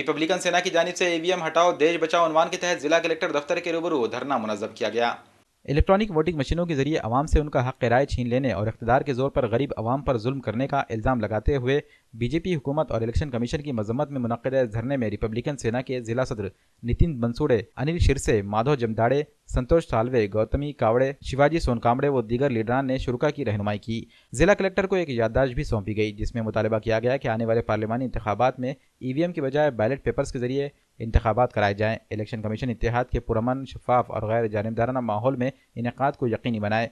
Republican सेना की जानिब से ईवीएम हटाओ देश बचाओ उन्वान के तहत जिला कलेक्टर दफ्तर के रूबरू धरना मुनज़्ज़म किया गया। इलेक्ट्रॉनिक वोटिंग मशीनों के जरिए अवाम से उनका हक राय छीन लेने और इख्तियार के जोर पर गरीब अवाम पर जुल्म करने का इल्ज़ाम लगाते हुए बीजेपी हुकूमत और इलेक्शन कमीशन की मजम्मत में मुनक़्क़िद धरने में रिपब्लिकन सेना के जिला सदर नितिन बंसुड़े, अनिल शिरसे, माधव जमदाड़े, संतोष सालवे, गौतमी कावड़े, शिवाजी सोनकामड़े व दीगर लीडरान ने शुरुका की रहनुमाई की। जिला कलेक्टर को एक याददाश्त भी सौंपी गई जिसमें मुतालबा किया गया कि आने वाले पार्लिमानी इंतखाबात में ईवीएम की बजाय बैलेट पेपर्स के जरिए इंतखाबात कराए जाएँ। इलेक्शन कमीशन इत्तेहाद के पुरअमन, शफाफ और गैर जानिबदाराना माहौल में इनेकाद को यकीनी बनाए।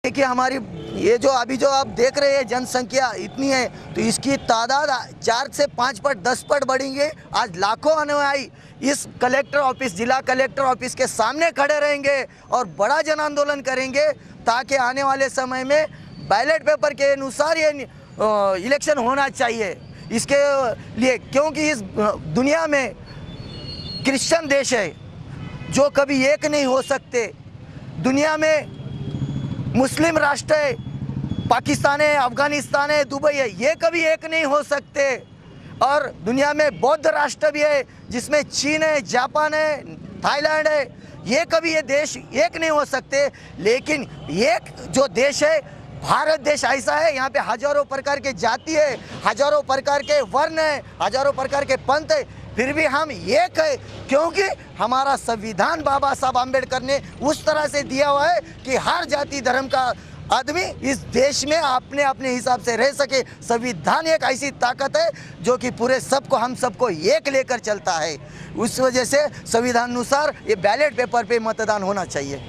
देखिए हमारी ये जो अभी जो आप देख रहे हैं जनसंख्या इतनी है तो इसकी तादाद 4 से 5 पट 10 पट बढ़ेंगे। आज लाखों अनुयायी इस कलेक्टर ऑफिस जिला कलेक्टर ऑफिस के सामने खड़े रहेंगे और बड़ा जन आंदोलन करेंगे ताकि आने वाले समय में बैलेट पेपर के अनुसार ये इलेक्शन होना चाहिए। इसके लिए क्योंकि इस दुनिया में क्रिश्चियन देश है जो कभी एक नहीं हो सकते, दुनिया में मुस्लिम राष्ट्र है, पाकिस्तान है, अफगानिस्तान है, दुबई है, ये कभी एक नहीं हो सकते। और दुनिया में बौद्ध राष्ट्र भी है जिसमें चीन है, जापान है, थाईलैंड है, ये कभी ये देश एक नहीं हो सकते। लेकिन एक जो देश है भारत देश ऐसा है, यहाँ पे हजारों प्रकार के जाति है, हजारों प्रकार के वर्ण है, हजारों प्रकार के पंथ है, फिर भी हम एक है क्योंकि हमारा संविधान बाबा साहब आम्बेडकर ने उस तरह से दिया हुआ है कि हर जाति धर्म का आदमी इस देश में अपने अपने हिसाब से रह सके। संविधान एक ऐसी ताकत है जो कि पूरे सबको हम सबको एक लेकर चलता है। उस वजह से संविधान अनुसार ये बैलेट पेपर पे मतदान होना चाहिए।